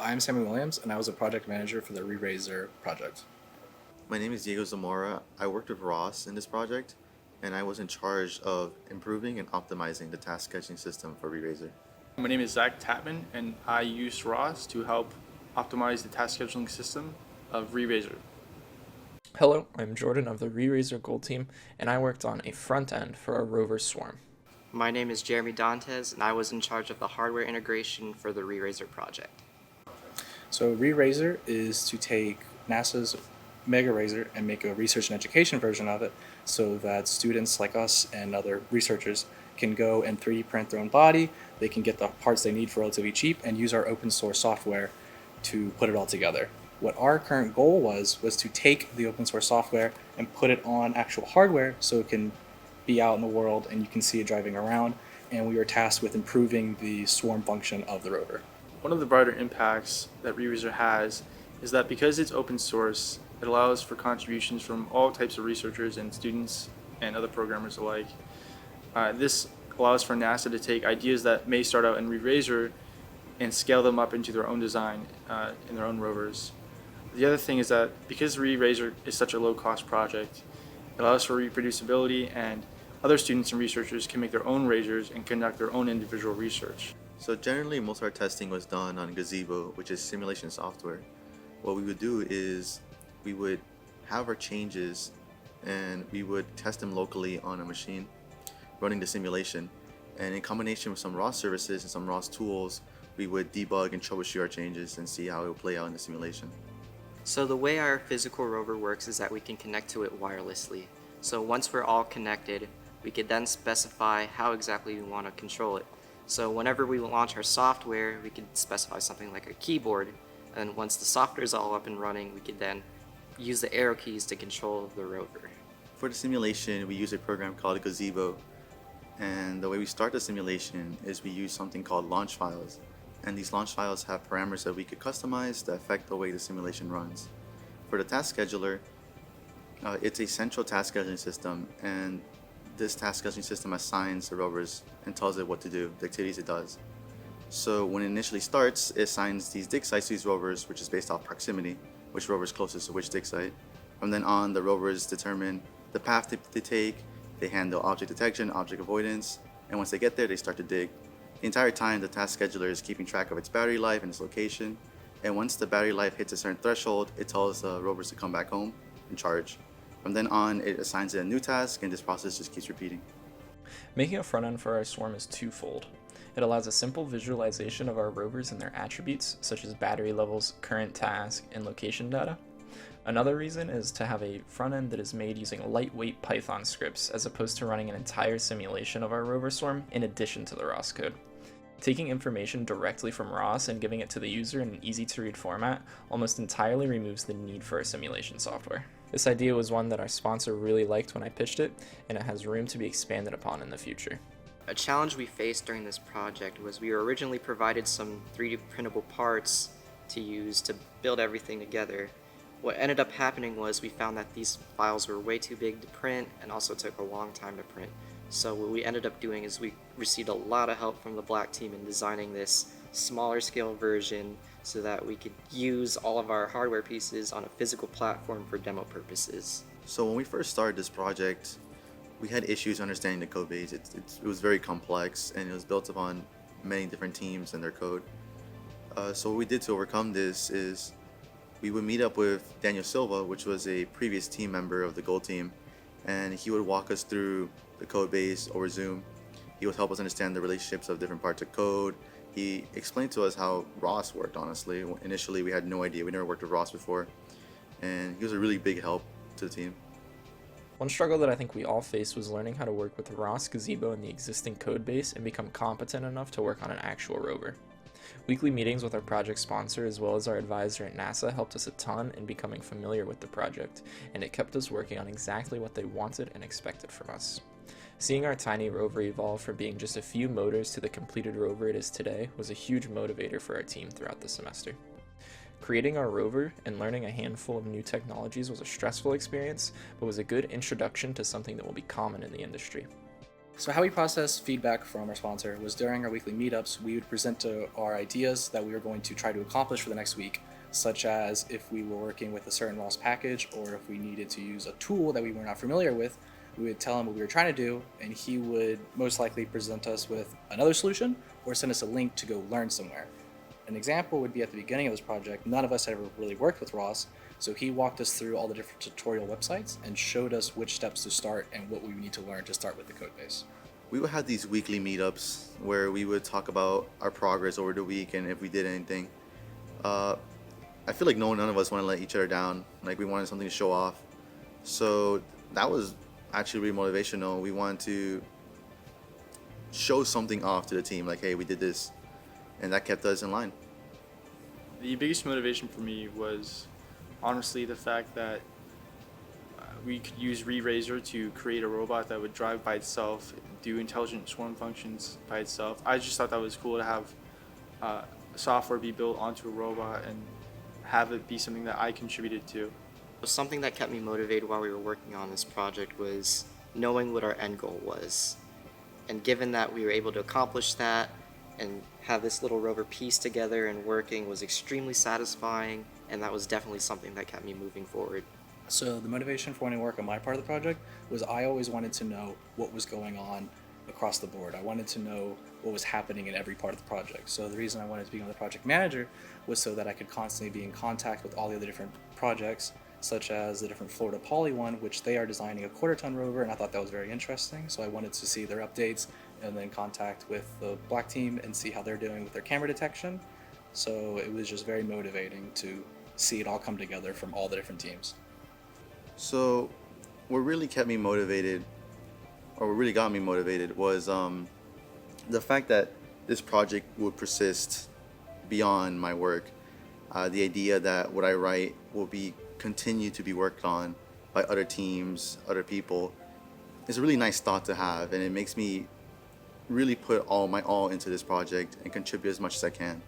I'm Sammy Williams, and I was a project manager for the RE-RASSOR project. My name is Diego Zamora. I worked with Ross in this project, and I was in charge of improving and optimizing the task scheduling system for RE-RASSOR. My name is Zach Tapman, and I used ROS to help optimize the task scheduling system of RE-RASSOR. Hello, I'm Jordan of the RE-RASSOR Gold Team, and I worked on a front end for a rover swarm. My name is Jeremy Dantes, and I was in charge of the hardware integration for the RE-RASSOR project. So RE-RASSOR is to take NASA's Mega Razor and make a research and education version of it so that students like us and other researchers can go and 3D print their own body. They can get the parts they need for relatively cheap and use our open source software to put it all together. What our current goal was to take the open source software and put it on actual hardware so it can be out in the world and you can see it driving around, and we were tasked with improving the swarm function of the rover. One of the broader impacts that RE-RASSOR has is that because it's open source, it allows for contributions from all types of researchers and students and other programmers alike. This allows for NASA to take ideas that may start out in RE-RASSOR and scale them up into their own design in their own rovers. The other thing is that because RE-RASSOR is such a low-cost project, it allows for reproducibility, and other students and researchers can make their own razors and conduct their own individual research. So generally, most of our testing was done on Gazebo, which is simulation software. What we would do is we would have our changes and we would test them locally on a machine running the simulation. And in combination with some ROS services and some ROS tools, we would debug and troubleshoot our changes and see how it will play out in the simulation. So the way our physical rover works is that we can connect to it wirelessly. So once we're all connected, we could then specify how exactly we want to control it. So whenever we launch our software, we could specify something like a keyboard, and once the software is all up and running, we could then use the arrow keys to control the rover. For the simulation, we use a program called Gazebo, and the way we start the simulation is we use something called launch files, and these launch files have parameters that we could customize to affect the way the simulation runs. For the task scheduler, it's a central task scheduling system, and this task scheduling system assigns the rovers and tells it what to do, the activities it does. So when it initially starts, it assigns these dig sites to these rovers, which is based off proximity, which rover is closest to which dig site. From then on, the rovers determine the path they take, they handle object detection, object avoidance, and once they get there, they start to dig. The entire time, the task scheduler is keeping track of its battery life and its location, and once the battery life hits a certain threshold, it tells the rovers to come back home and charge. From then on, it assigns it a new task, and this process just keeps repeating. Making a front end for our swarm is twofold. It allows a simple visualization of our rovers and their attributes, such as battery levels, current task, and location data. Another reason is to have a front end that is made using lightweight Python scripts, as opposed to running an entire simulation of our rover swarm in addition to the ROS code. Taking information directly from ROS and giving it to the user in an easy-to-read format almost entirely removes the need for a simulation software. This idea was one that our sponsor really liked when I pitched it, and it has room to be expanded upon in the future. A challenge we faced during this project was we were originally provided some 3D printable parts to use to build everything together. What ended up happening was we found that these files were way too big to print and also took a long time to print. So what we ended up doing is we received a lot of help from the Black team in designing this smaller scale version so that we could use all of our hardware pieces on a physical platform for demo purposes. So when we first started this project, we had issues understanding the code base. It was very complex, and it was built upon many different teams and their code. So what we did to overcome this is we would meet up with Daniel Silva, which was a previous team member of the Gold Team, and he would walk us through the code base over Zoom. He would help us understand the relationships of different parts of code. He explained to us how ROS worked, honestly. Initially, we had no idea. We never worked with ROS before, and he was a really big help to the team. One struggle that I think we all faced was learning how to work with ROS, Gazebo, and the existing code base and become competent enough to work on an actual rover. Weekly meetings with our project sponsor as well as our advisor at NASA helped us a ton in becoming familiar with the project, and it kept us working on exactly what they wanted and expected from us. Seeing our tiny rover evolve from being just a few motors to the completed rover it is today was a huge motivator for our team throughout the semester. Creating our rover and learning a handful of new technologies was a stressful experience, but was a good introduction to something that will be common in the industry. So how we process feedback from our sponsor was during our weekly meetups, we would present our ideas that we were going to try to accomplish for the next week, such as if we were working with a certain ROS package or if we needed to use a tool that we were not familiar with. We would tell him what we were trying to do, and he would most likely present us with another solution or send us a link to go learn somewhere. An example would be at the beginning of this project, none of us had ever really worked with ROS, so he walked us through all the different tutorial websites and showed us which steps to start and what we would need to learn to start with the code base. We would have these weekly meetups where we would talk about our progress over the week and if we did anything. I feel like none of us want to let each other down. Like we wanted something to show off. So that was actually really motivational. We wanted to show something off to the team, like, hey, we did this. And that kept us in line. The biggest motivation for me was honestly the fact that we could use RE-RASSOR to create a robot that would drive by itself, do intelligent swarm functions by itself. I just thought that was cool to have software be built onto a robot and have it be something that I contributed to. Something that kept me motivated while we were working on this project was knowing what our end goal was. And given that we were able to accomplish that and have this little rover piece together and working was extremely satisfying, and that was definitely something that kept me moving forward. So the motivation for wanting to work on my part of the project was I always wanted to know what was going on across the board. I wanted to know what was happening in every part of the project. So the reason I wanted to become the project manager was so that I could constantly be in contact with all the other different projects, such as the different Florida Poly one, which they are designing a quarter-ton rover, and I thought that was very interesting. So I wanted to see their updates and then contact with the Black team and see how they're doing with their camera detection. So it was just very motivating to see it all come together from all the different teams. So what really kept me motivated, or what really got me motivated, was the fact that this project would persist beyond my work. The idea that what I write will be continue to be worked on by other teams, other people, is a really nice thought to have, and it makes me really put all my all into this project and contribute as much as I can.